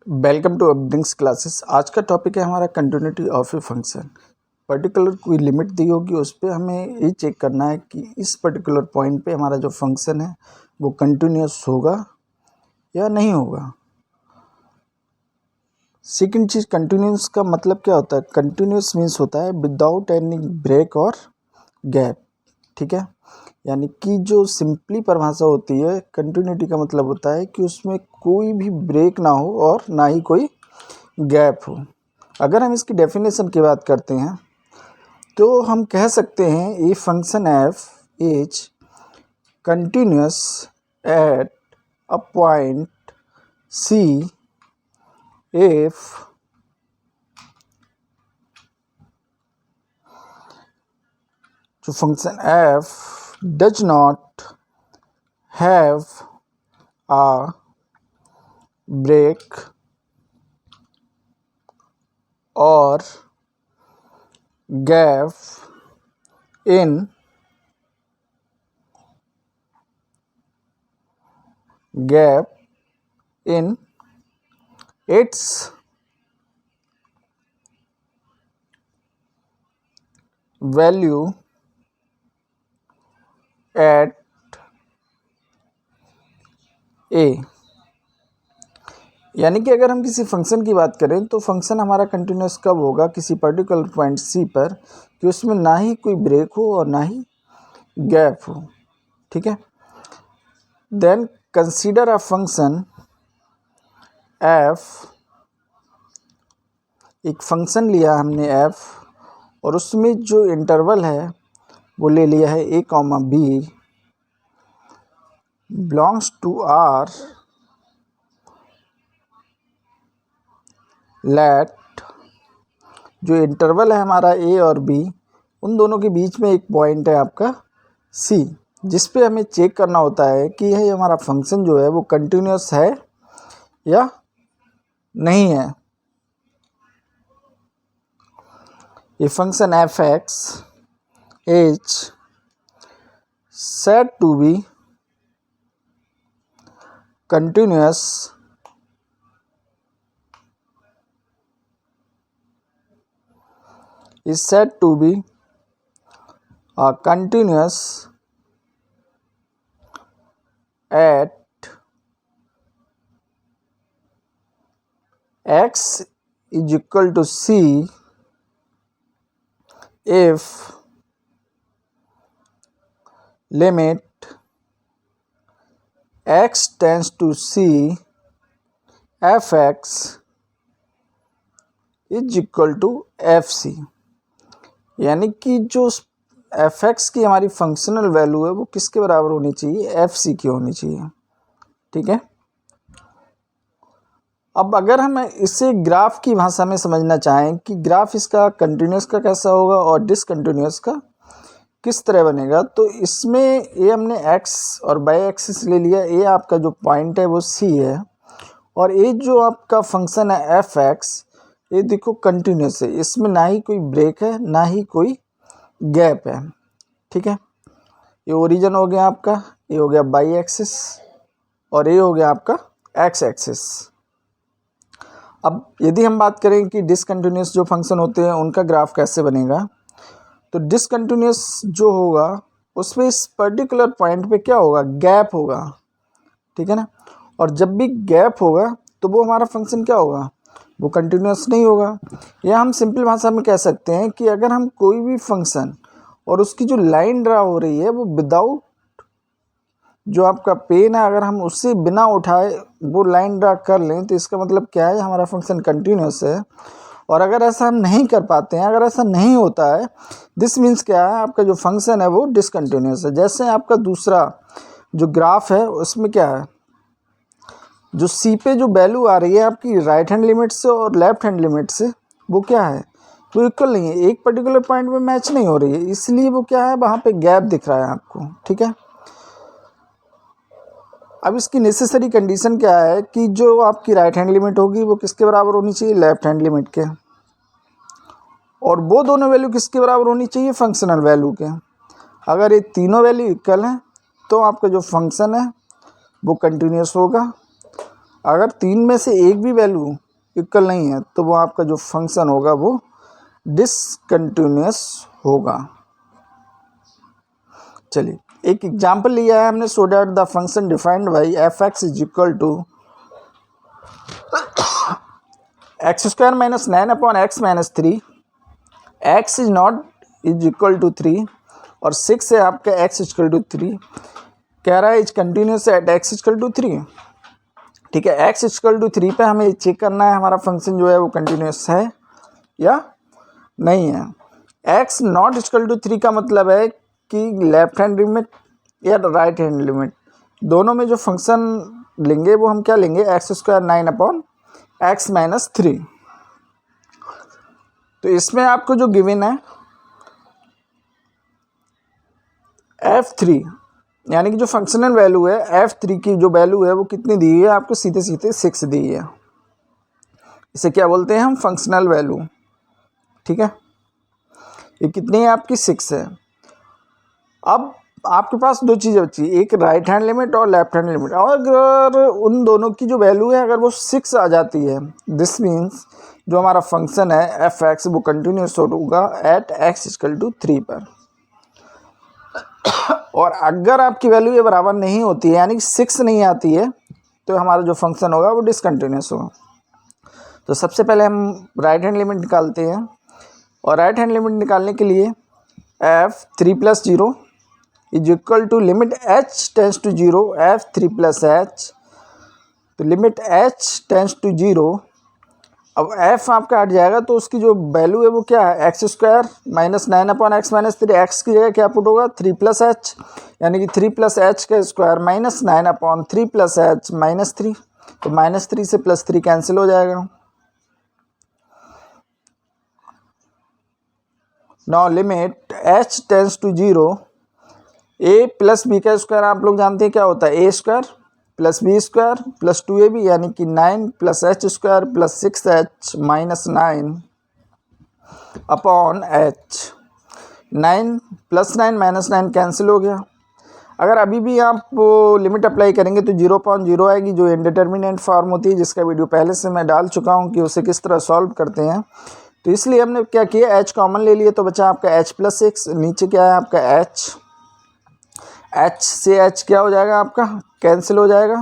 Welcome to अबडिंग्स classes. आज का topic है हमारा continuity of a function. Particular कोई लिमिट दी होगी, उस पर हमें ये चेक करना है कि इस पर्टिकुलर पॉइंट पे हमारा जो फंक्शन है वो कंटिन्यूस होगा या नहीं होगा। सेकंड चीज़, कंटिन्यूस का मतलब क्या होता है। कंटिन्यूस मीन्स होता है विदाउट एनी ब्रेक और गैप। ठीक है, यानी कि जो सिंपली परिभाषा होती है कंटिन्यूटी का मतलब होता है कि उसमें कोई भी ब्रेक ना हो और ना ही कोई गैप हो। अगर हम इसकी डेफिनेशन की बात करते हैं तो हम कह सकते हैं a function f is continuous at a point c if जो function f does not have a break or gap in its value at a। यानी कि अगर हम किसी फंक्शन की बात करें तो फंक्शन हमारा कंटिन्यूस कब होगा, किसी पर्टिकुलर पॉइंट सी पर, कि उसमें ना ही कोई ब्रेक हो और ना ही गैप हो। ठीक है, then consider a function F. एक फंक्शन लिया हमने एफ और उसमें जो इंटरवल है वो ले लिया है a, b belongs to R let. जो इंटरवल है हमारा a और b, उन दोनों के बीच में एक पॉइंट है आपका c, जिस पे हमें चेक करना होता है कि यह हमारा फंक्शन जो है वो कंटिन्यूस है या नहीं है। ये function F X is said to be continuous at x is equal to c if limit x tends to c f x is equal to F C. यानी कि जो एफ एक्स की हमारी फंक्शनल वैल्यू है वो किसके बराबर होनी चाहिए, एफ सी की होनी चाहिए। ठीक है, अब अगर हम इसे ग्राफ की भाषा में समझना चाहें कि ग्राफ इसका कंटिन्यूस का कैसा होगा और डिसकंटिन्यूस का किस तरह बनेगा, तो इसमें ये हमने एक्स और बाई एक्सिस ले लिया। ये आपका जो पॉइंट है वो सी है और ये जो आपका फंक्शन है एफ एक्स, ये देखो कंटिन्यूस है, इसमें ना ही कोई ब्रेक है ना ही कोई गैप है। ठीक है, ये ओरिजिन हो गया आपका, ये हो गया बाई एक्सिस और ये हो गया आपका एक्स एक्सिस। अब यदि हम बात करें कि डिसकंटिन्यूस जो फंक्शन होते हैं उनका ग्राफ कैसे बनेगा, तो डिसकंटिन्यूस जो होगा उसमें इस पर्टिकुलर पॉइंट पे क्या होगा, गैप होगा। ठीक है ना, और जब भी गैप होगा तो वो हमारा फंक्शन क्या होगा, वो कंटिन्यूस नहीं होगा। या हम सिंपल भाषा में कह सकते हैं कि अगर हम कोई भी फंक्शन और उसकी जो लाइन ड्रा हो रही है वो विदाउट जो आपका पेन है, अगर हम उससे बिना उठाए वो लाइन ड्रा कर लें तो इसका मतलब क्या है, हमारा फंक्शन कंटिन्यूस है। और अगर ऐसा हम नहीं कर पाते हैं, अगर ऐसा नहीं होता है, दिस मीन्स क्या है, आपका जो फंक्शन है वो डिसकंटिन्यूस है। जैसे आपका दूसरा जो ग्राफ है उसमें क्या है, जो सी पे जो वैल्यू आ रही है आपकी राइट हैंड लिमिट से और लेफ्ट हैंड लिमिट से, वो क्या है, वो इक्वल नहीं है, एक पर्टिकुलर पॉइंट में मैच नहीं हो रही है, इसलिए वो क्या है, वहाँ पे गैप दिख रहा है आपको। ठीक है, अब इसकी नेसेसरी कंडीशन क्या है कि जो आपकी राइट हैंड लिमिट होगी वो किसके बराबर होनी चाहिए, लेफ्ट हैंड लिमिट के, और वो दोनों वैल्यू किसके बराबर होनी चाहिए, फंक्शनल वैल्यू के। अगर ये तीनों वैल्यू इक्वल हैं तो आपका जो फंक्शन है वो कंटिन्यूस होगा। अगर तीन में से एक भी वैल्यू इक्वल नहीं है तो वो आपका जो फंक्शन होगा वो डिसकंटिन्यूअस होगा। चलिए एक एग्जांपल लिया है हमने, so that the function defined by F X is equal to X square minus 9 upon X minus 3, X is not is equal to 3 और 6 है आपका एक्स इक्वल टू 3, कह रहा है is continuous at X equal to 3। ठीक है, x equal to 3 पे हमें चेक करना है हमारा फंक्शन जो है वो कंटिन्यूस है या नहीं है। एक्स नॉट इक्वल टू 3 का मतलब है कि लेफ्ट हैंड लिमिट या राइट हैंड लिमिट दोनों में जो फंक्शन लेंगे वो हम क्या लेंगे, x square 9 upon X minus 3। तो इसमें आपको जो गिवन है f3 यानी कि जो फंक्शनल वैल्यू है f3 की जो वैल्यू है वो कितनी दी है आपको, सीधे सीधे 6 दी है। इसे क्या बोलते हैं हम, फंक्शनल वैल्यू। ठीक है, ये कितनी है आपकी, 6 है। अब आपके पास दो चीज़ें बची, एक राइट हैंड लिमिट और लेफ्ट हैंड लिमिट। और अगर उन दोनों की जो वैल्यू है अगर वो 6 आ जाती है, दिस मीन्स जो हमारा फंक्शन है एफ एक्स वो कंटिन्यूस होगा एट एक्स इक्वल टू 3 पर। और अगर आपकी वैल्यू ये बराबर नहीं होती है यानी कि 6 नहीं आती है तो हमारा जो फंक्शन होगा वो डिसकंटिन्यूस होगा। तो सबसे पहले हम राइट हैंड लिमिट निकालते हैं और राइट हैंड लिमिट निकालने के लिए F 3 plus 0 is equal to limit H tends to 0 F 3 plus H. तो लिमिट एच टेंस टू 0, अब f आपका हट जाएगा तो उसकी जो वैल्यू है वो क्या है, x square minus 9 upon X minus 3। X की जगह क्या पुट होगा, 3 प्लस एच, यानी कि 3 प्लस एच का square minus 9 upon 3 plus H minus 3। तो माइनस 3 से प्लस 3 कैंसिल हो जाएगा। Now limit h tends to 0 a plus B का स्क्वायर आप लोग जानते हैं क्या होता है, A square plus B square plus 2ab यानी कि 9 plus H square plus 6h minus 9 upon H. 9 plus 9 minus 9 cancel हो गया। अगर अभी भी आप लिमिट अप्लाई करेंगे तो 0.0 आएगी जो इनडिटर्मिनेंट फॉर्म होती है, जिसका वीडियो पहले से मैं डाल चुका हूँ कि उसे किस तरह सॉल्व करते हैं। तो इसलिए हमने क्या किया, h कॉमन ले लिए तो बचा आपका h प्लस 6, नीचे क्या है आपका h से h क्या हो जाएगा आपका, कैंसिल हो जाएगा।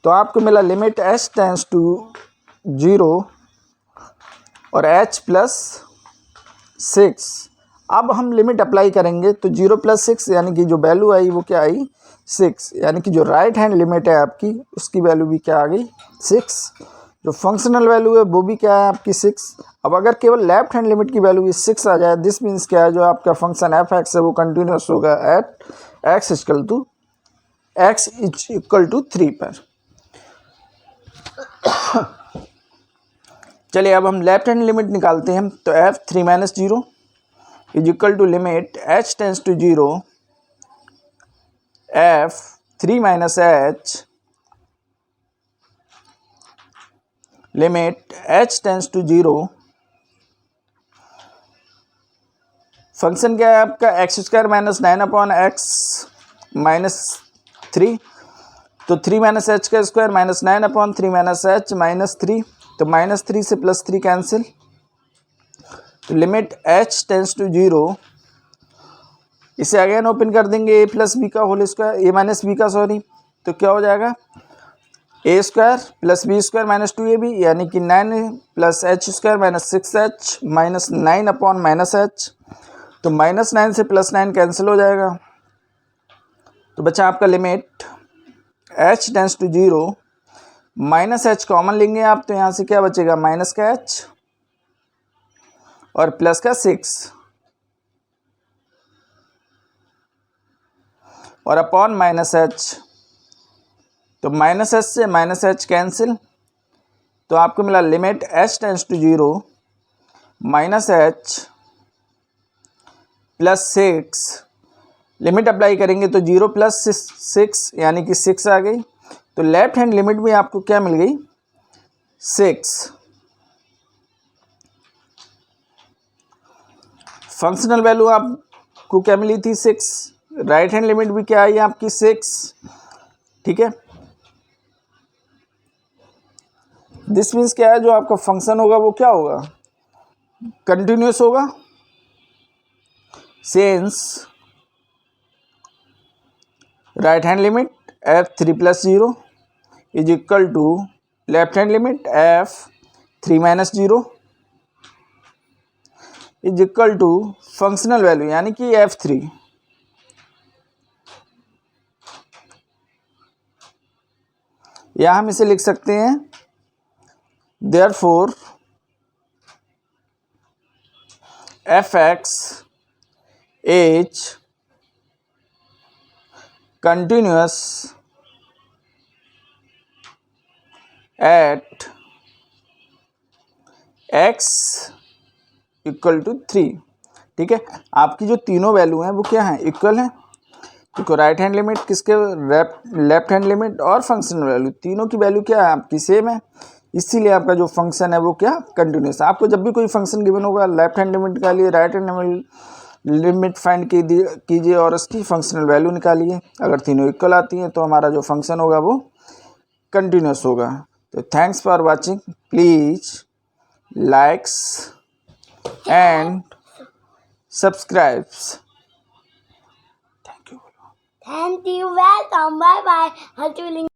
तो आपको मिला लिमिट h टेंस टू 0 और h प्लस 6। अब हम लिमिट अप्लाई करेंगे तो 0 प्लस 6 यानी कि जो वैल्यू आई वो क्या आई, 6, यानी कि जो राइट हैंड लिमिट है आपकी उसकी वैल्यू भी क्या आ गई, 6। जो फंक्शनल वैल्यू है वो भी क्या है आपकी 6। अब अगर केवल लेफ्ट हैंड लिमिट की वैल्यू भी 6 आ जाए, दिस मीन्स क्या है, जो आपका फंक्शन एफ एक्स है वो कंटिन्यूस होगा एट एक्स इक्वल टू 3 पर। चलिए अब हम लेफ्ट हैंड लिमिट निकालते हैं। तो F 3 minus 0 is equal to limit H tends to 0 F 3 minus H limit h tends to 0। Function क्या है आपका, X square minus 9 upon X minus 3। तो 3 माइनस एच का square minus 9 upon 3 minus H minus 3। तो minus 3 से plus 3 cancel. तो limit h tends to 0, इसे again open कर देंगे a प्लस बी का whole square, a minus B का सॉरी। तो क्या हो जाएगा, A square plus B square minus 2ab यानी कि 9 plus H square minus 6h minus 9 upon minus H. तो माइनस 9 से प्लस 9 कैंसिल हो जाएगा। तो बचा आपका limit h tends to 0, minus H common लेंगे आप तो यहाँ से क्या बचेगा, माइनस का h और प्लस का 6 और अपॉन माइनस एच। तो माइनस एच से माइनस एच कैंसिल। तो आपको मिला limit h tends to 0 minus H plus 6। लिमिट अप्लाई करेंगे तो 0 प्लस 6 यानी कि 6 आ गई। तो लेफ्ट हैंड लिमिट में आपको क्या मिल गई, 6। फंक्शनल वैल्यू आपको क्या मिली थी, 6। राइट हैंड लिमिट भी क्या आई आपकी, 6। ठीक है, दिस मीन्स क्या है, जो आपका फंक्शन होगा वो क्या होगा, कंटिन्यूस होगा, since right hand limit f3 + 0 is equal to left hand limit f3 - 0 is equal to functional value यानी कि f3। या हम इसे लिख सकते हैं therefore fx is continuous at x equal to 3। ठीक है, आपकी जो तीनों वैल्यू हैं वो क्या हैं, इक्वल हैं, देखो राइट हैंड लिमिट किसके, लेफ्ट हैंड लिमिट और फंक्शनल वैल्यू, तीनों की वैल्यू क्या है आपकी सेम है, इसीलिए आपका जो फंक्शन है वो क्या, कंटिन्यूस। आपको जब भी कोई फंक्शन गिवन होगा, लेफ्ट हैंड लिमिट निकालिए, राइट हैंड लिमिट फाइंड कीजिए और उसकी फंक्शनल वैल्यू निकालिए। अगर तीनों इक्वल आती हैं तो हमारा जो फंक्शन होगा वो कंटिन्यूस होगा। तो thanks for watching, please likes and subscribes. Thank you. Welcome. Bye bye.